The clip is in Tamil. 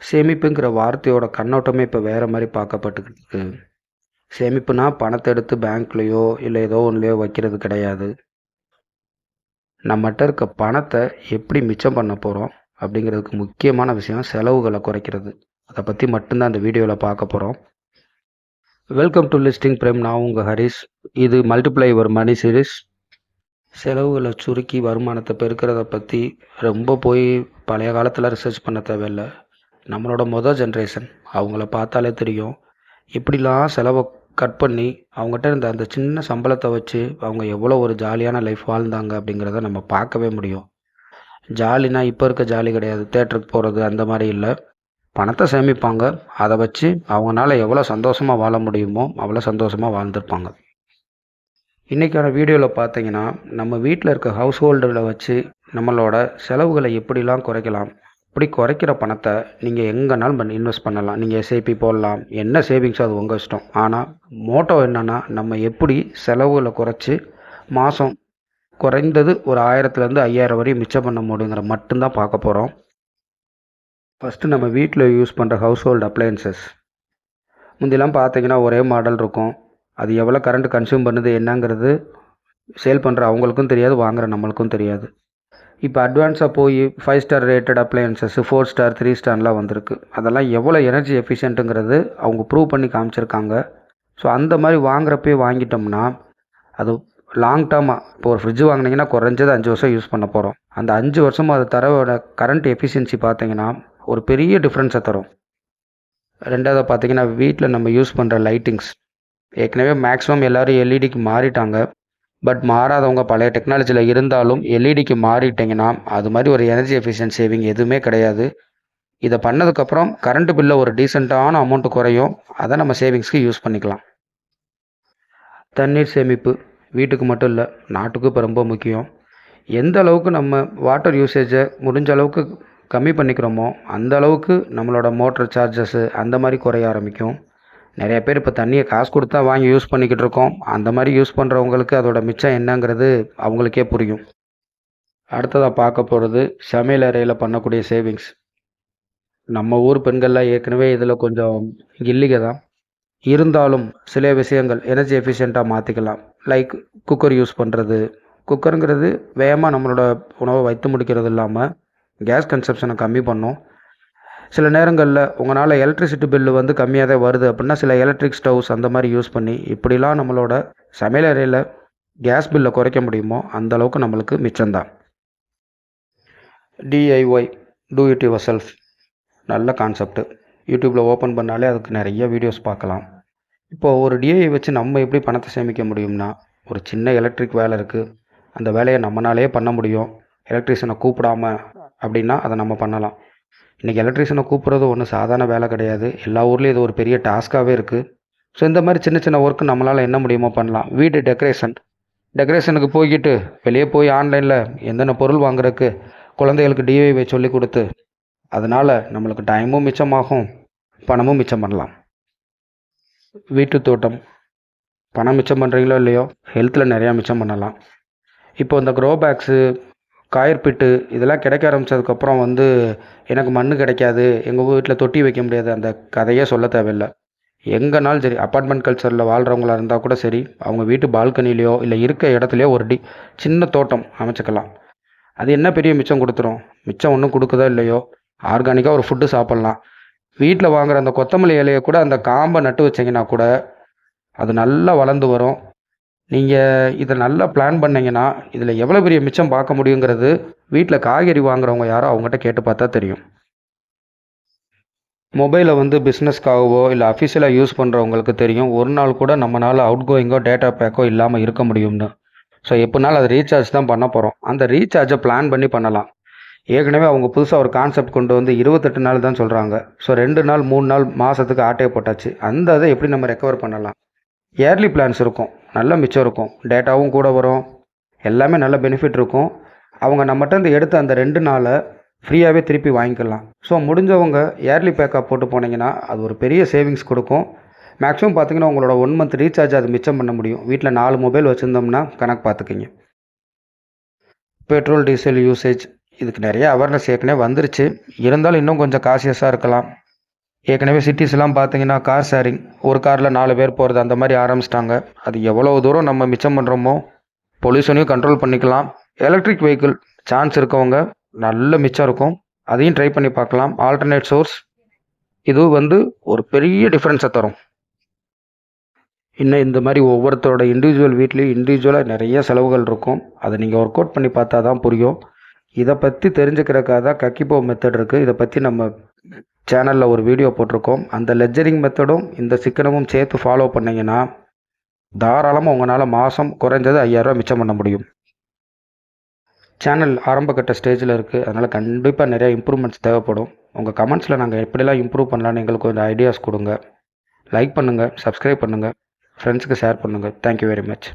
சேமிப்புங்கிற வார்த்தையோட கண்ணோட்டமே இப்போ வேறு மாதிரி பார்க்கப்பட்டுக்கிட்டு இருக்கு. சேமிப்புனா பணத்தை எடுத்து பேங்க்லேயோ இல்லை ஏதோ ஒன்றுலையோ வைக்கிறது கிடையாது. நம்மகிட்ட இருக்க பணத்தை எப்படி மிச்சம் பண்ண போகிறோம் அப்படிங்கிறதுக்கு முக்கியமான விஷயம் செலவுகளை குறைக்கிறது. அதை பற்றி மட்டும்தான் இந்த வீடியோவில் பார்க்க போகிறோம். Welcome to listing frame. நான் உங்கள் ஹரிஷ். இது மல்டிப்ளை யுவர் மணி சீரிஸ். செலவுகளை சுருக்கி வருமானத்தை பெருக்கிறத பற்றி ரொம்ப போய் பழைய காலத்தில் ரிசர்ச் பண்ண தேவையில்லை. நம்மளோட ஜென்ரேஷன் அவங்கள பார்த்தாலே தெரியும் எப்படிலாம் செலவை கட் பண்ணி அவங்ககிட்ட இருந்த அந்த சின்ன சம்பளத்தை வச்சு அவங்க எவ்வளோ ஒரு ஜாலியான லைஃப் வாழ்ந்தாங்க அப்படிங்கிறத நம்ம பார்க்கவே முடியும். ஜாலினா இப்போ இருக்க ஜாலி கிடையாது, தேட்டருக்கு போகிறது அந்த மாதிரி இல்லை. பணத்தை சேமிப்பாங்க, அதை வச்சு அவங்களால எவ்வளோ சந்தோஷமாக வாழ முடியுமோ அவ்வளோ சந்தோஷமாக வாழ்ந்துருப்பாங்க. இன்றைக்கான வீடியோவில் பார்த்தீங்கன்னா நம்ம வீட்டில் இருக்க ஹவுஸ் ஹோல்டில் வச்சு நம்மளோட செலவுகளை எப்படிலாம் குறைக்கலாம். இப்படி குறைக்கிற பணத்தை நீங்கள் எங்கேனாலும் இன்வெஸ்ட் பண்ணலாம். நீங்கள் எஸ்ஐபி போடலாம், என்ன சேவிங்ஸோ அது உங்கள் இஷ்டம். ஆனால் மோட்டோ என்னென்னா நம்ம எப்படி செலவுகளை குறைச்சி மாதம் குறைந்தது ஒரு 1000-5000 வரையும் மிச்சம் பண்ண முடியுங்கிற மட்டும்தான் பார்க்க போகிறோம். ஃபஸ்ட்டு நம்ம வீட்டில் யூஸ் பண்ணுற ஹவுஸ் ஹோல்டு அப்ளையன்சஸ். முந்திலாம் பார்த்தீங்கன்னா ஒரே மாடல் இருக்கும். அது எவ்வளோ கரண்ட் கன்சியூம் பண்ணுது என்னங்கிறது சேல் பண்ணுற அவங்களுக்கும் தெரியாது, வாங்குகிற நம்மளுக்கும் தெரியாது. இப்போ அட்வான்ஸாக போய் 5 ஸ்டார் ரேட்டட் அப்ளையன்சஸ் 4 ஸ்டார் 3 ஸ்டார்லாம் வந்திருக்கு. அதெல்லாம் எவ்வளோ எனர்ஜி எஃபிஷியன்ட்டுங்கிறது அவங்க ப்ரூவ் பண்ணி காமிச்சிருக்காங்க. ஸோ அந்த மாதிரி வாங்குறப்பே வாங்கிட்டோம்னா அது லாங் டேர்மாக, இப்போ ஒரு ஃப்ரிட்ஜ் வாங்கினீங்கன்னா குறைஞ்சது 5 வருஷம் யூஸ் பண்ண போகிறோம். அந்த 5 வருஷமும் அது தரோட கரண்ட் எஃபிஷியன்சி பார்த்தீங்கன்னா ஒரு பெரிய டிஃப்ரென்ஸை தரும். ரெண்டாவது பார்த்தீங்கன்னா வீட்டில் நம்ம யூஸ் பண்ணுற லைட்டிங்ஸ். ஏற்கனவே மேக்ஸிமம் எல்லோரும் எல்இடிக்கு மாறிட்டாங்க. பட் மாறாதவங்க பழைய டெக்னாலஜியில் இருந்தாலும் எல்இடிக்கு மாறிட்டிங்கன்னா அது மாதிரி ஒரு எனர்ஜி எஃபிஷியன்ட் சேவிங் எதுவுமே கிடையாது. இதை பண்ணதுக்கப்புறம் கரண்ட் பில்லை ஒரு டீசெண்டான அமௌண்ட்டு குறையும். அதை நம்ம சேவிங்ஸ்க்கு யூஸ் பண்ணிக்கலாம். தண்ணீர் சேமிப்பு வீட்டுக்கு மட்டும் இல்லை, நாட்டுக்கும் இப்போ ரொம்ப முக்கியம். எந்த அளவுக்கு நம்ம வாட்டர் யூசேஜை முடிஞ்ச அளவுக்கு கம்மி பண்ணிக்கிறோமோ அந்த அளவுக்கு நம்மளோட மோட்டர் சார்ஜஸ்ஸு அந்த மாதிரி குறைய ஆரம்பிக்கும். நிறைய பேர் இப்போ தண்ணியை காசு கொடுத்தா வாங்கி யூஸ் பண்ணிக்கிட்டு இருக்கோம். அந்த மாதிரி யூஸ் பண்ணுறவங்களுக்கு அதோட மிச்சம் என்னங்கிறது அவங்களுக்கே புரியும். அடுத்ததாக பார்க்க போகிறது சமையல் அறையில் பண்ணக்கூடிய சேவிங்ஸ். நம்ம ஊர் பெண்கள்லாம் ஏற்கனவே இதில் கொஞ்சம் கில்லிக தான். இருந்தாலும் சில விஷயங்கள் எனர்ஜி எஃபிஷியண்ட்டாக மாற்றிக்கலாம். லைக் குக்கர் யூஸ் பண்ணுறது. குக்கருங்கிறது வேகமாக நம்மளோட உணவை வைத்து முடிக்கிறது இல்லாமல் கேஸ் கன்சப்ஷனை கம்மி பண்ணும். சில நேரங்களில் உங்களால் எலக்ட்ரிசிட்டி பில்லு வந்து கம்மியாக தான் வருது அப்படின்னா சில எலக்ட்ரிக் ஸ்டவ்ஸ் அந்த மாதிரி யூஸ் பண்ணி இப்படிலாம் நம்மளோட சமையல் அறையில் கேஸ் பில்லை குறைக்க முடியுமோ அந்த அளவுக்கு நம்மளுக்கு மிச்சம்தான். DIY, do it yourself, நல்ல கான்செப்ட். யூடியூப்பில் ஓப்பன் பண்ணாலே அதுக்கு நிறைய வீடியோஸ் பார்க்கலாம். இப்போது ஒரு டிஐ வச்சு நம்ம எப்படி பணத்தை சேமிக்க முடியும்னா, ஒரு சின்ன எலக்ட்ரிக் வேலை இருக்குது, அந்த வேலையை நம்மளாலே பண்ண முடியும். எலக்ட்ரிஷியனை கூப்பிடாம அப்படின்னா அதை நம்ம பண்ணலாம். இன்றைக்கி எலக்ட்ரிஷியனை கூப்பிட்றது ஒன்றும் சாதாரண வேலை கிடையாது. எல்லா ஊர்லேயும் இது ஒரு பெரிய டாஸ்க்காகவே இருக்குது. ஸோ இந்த மாதிரி சின்ன சின்ன ஒர்க்கு நம்மளால் என்ன முடியுமோ பண்ணலாம். வீடு டெக்கரேஷனுக்கு போய்கிட்டு வெளியே போய் ஆன்லைனில் எந்தெந்த பொருள் வாங்குறதுக்கு குழந்தைகளுக்கு டிஐவை சொல்லி கொடுத்து அதனால் நம்மளுக்கு டைமும் மிச்சமாகும், பணமும் மிச்சம் பண்ணலாம். வீட்டு தோட்டம். பணம் மிச்சம் பண்ணுறீங்களோ இல்லையோ, ஹெல்த்தில் நிறையா மிச்சம் பண்ணலாம். இப்போ இந்த க்ரோ பேக்ஸு, காயர்பிட்டு இதெல்லாம் கிடைக்க ஆரம்பித்ததுக்கப்புறம் வந்து எனக்கு மண் கிடைக்காது, எங்கள் வீட்டில் தொட்டி வைக்க முடியாது, அந்த கதையே சொல்ல தேவையில்லை. எங்கேனாலும் சரி, அப்பார்ட்மெண்ட் கல்ச்சரில் வாழ்கிறவங்களா இருந்தால் கூட சரி, அவங்க வீட்டு பால்கனிலேயோ இல்லை இருக்க இடத்துலையோ ஒரு சின்ன தோட்டம் அமைச்சிக்கலாம். அது என்ன பெரிய மிச்சம் கொடுத்துரும்? மிச்சம் ஒன்றும் கொடுக்குதோ இல்லையோ, ஆர்கானிக்காக ஒரு ஃபுட்டு சாப்பிட்லாம். வீட்டில் வாங்குகிற அந்த கொத்தமல்லி இலையை கூட அந்த காம்பை நட்டு வச்சிங்கன்னா கூட அது நல்லா வளர்ந்து வரும். நீங்கள் இதை நல்லா பிளான் பண்ணிங்கன்னா இதில் எவ்வளோ பெரிய மிச்சம் பார்க்க முடியுங்கிறது வீட்டில் காய்கறி வாங்குறவங்க யாரோ அவங்ககிட்ட கேட்டு பார்த்தா தெரியும். மொபைலை வந்து பிஸ்னஸ்க்காகவோ இல்லை அஃபிஷியலாக யூஸ் பண்ணுறவங்களுக்கு தெரியும் ஒரு நாள் கூட நம்மளால் அவுட் கோயிங்கோ டேட்டா பேக்கோ இல்லாமல் இருக்க முடியும்னு. ஸோ எப்போனாலும் அதை ரீசார்ஜ் தான் பண்ண போகிறோம். அந்த ரீசார்ஜை பிளான் பண்ணி பண்ணலாம். ஏற்கனவே அவங்க புதுசாக ஒரு கான்செப்ட் கொண்டு வந்து 28 நாள் தான் சொல்கிறாங்க. ஸோ 2 நாள் 3 நாள் மாதத்துக்கு ஆட்டையை போட்டாச்சு. அந்த இதை எப்படி நம்ம ரெக்கவர் பண்ணலாம்? இயர்லி பிளான்ஸ் இருக்கும், நல்ல மிச்சம் இருக்கும், டேட்டாவும் கூட வரும், எல்லாமே நல்ல பெனிஃபிட் இருக்கும். அவங்க நம்மகிட்ட எடுத்து அந்த 2 நாளை ஃப்ரீயாகவே திருப்பி வாங்கிக்கலாம். ஸோ முடிஞ்சவங்க இயர்லி பேக்கப் போட்டு போனீங்கன்னா அது ஒரு பெரிய சேவிங்ஸ் கொடுக்கும். மேக்ஸிமம் பார்த்தீங்கன்னா உங்களோட 1 மந்த் ரீசார்ஜ் அது மிச்சம் பண்ண முடியும். வீட்டில் 4 மொபைல் வச்சுருந்தோம்னா கணக்கு பார்த்துக்கிங்க. பெட்ரோல் டீசல் யூசேஜ், இதுக்கு நிறைய அவேர்னஸ் ஏற்கனவே வந்துருச்சு. இருந்தாலும் இன்னும் கொஞ்சம் காசியஸாக இருக்கலாம். ஏற்கனவே சிட்டிஸ்லாம் பார்த்தீங்கன்னா கார் ஷேரிங், ஒரு காரில் 4 பேர் போகிறது அந்த மாதிரி ஆரம்பிச்சிட்டாங்க. அது எவ்வளோ தூரம் நம்ம மிச்சம் பண்ணுறோமோ பொல்யூஷனையும் கண்ட்ரோல் பண்ணிக்கலாம். எலக்ட்ரிக் வெஹிக்கிள் சான்ஸ் இருக்கவங்க நல்ல மிச்சம் இருக்கும், அதையும் ட்ரை பண்ணி பார்க்கலாம். ஆல்டர்னேட் சோர்ஸ் இது ஒரு பெரிய டிஃப்ரென்ஸை தரும். இன்னும் இந்த மாதிரி ஒவ்வொருத்தரோட இண்டிவிஜுவல் வீட்லேயும் இண்டிவிஜுவலாக நிறைய செலவுகள் இருக்கும். அதை நீங்கள் ஒர்க் அவுட் பண்ணி பார்த்தா தான் புரியும். இதை பற்றி தெரிஞ்சுக்கிறக்காக தான் கக்கிபோ மெத்தட் இருக்குது. இதை பற்றி நம்ம சேனலில் ஒரு வீடியோ போட்டிருக்கோம். அந்த லெட்ஜரிங் மெத்தடும் இந்த சிக்கனமும் சேர்த்து ஃபாலோ பண்ணிங்கன்னா தாராளமாக உங்களால் மாதம் குறைஞ்சது 5000 மிச்சம் பண்ண முடியும். சேனல் ஆரம்ப கட்ட ஸ்டேஜில் இருக்குது, அதனால் கண்டிப்பாக நிறையா இம்ப்ரூவ்மெண்ட்ஸ் தேவைப்படும். உங்கள் கமெண்ட்ஸில் நாங்கள் எப்படிலாம் இம்ப்ரூவ் பண்ணலான்னு எங்களுக்கு கொஞ்சம் ஐடியாஸ் கொடுங்க. லைக் பண்ணுங்கள், சப்ஸ்கிரைப் பண்ணுங்கள், ஃப்ரெண்ட்ஸுக்கு ஷேர் பண்ணுங்கள். Thank you very much.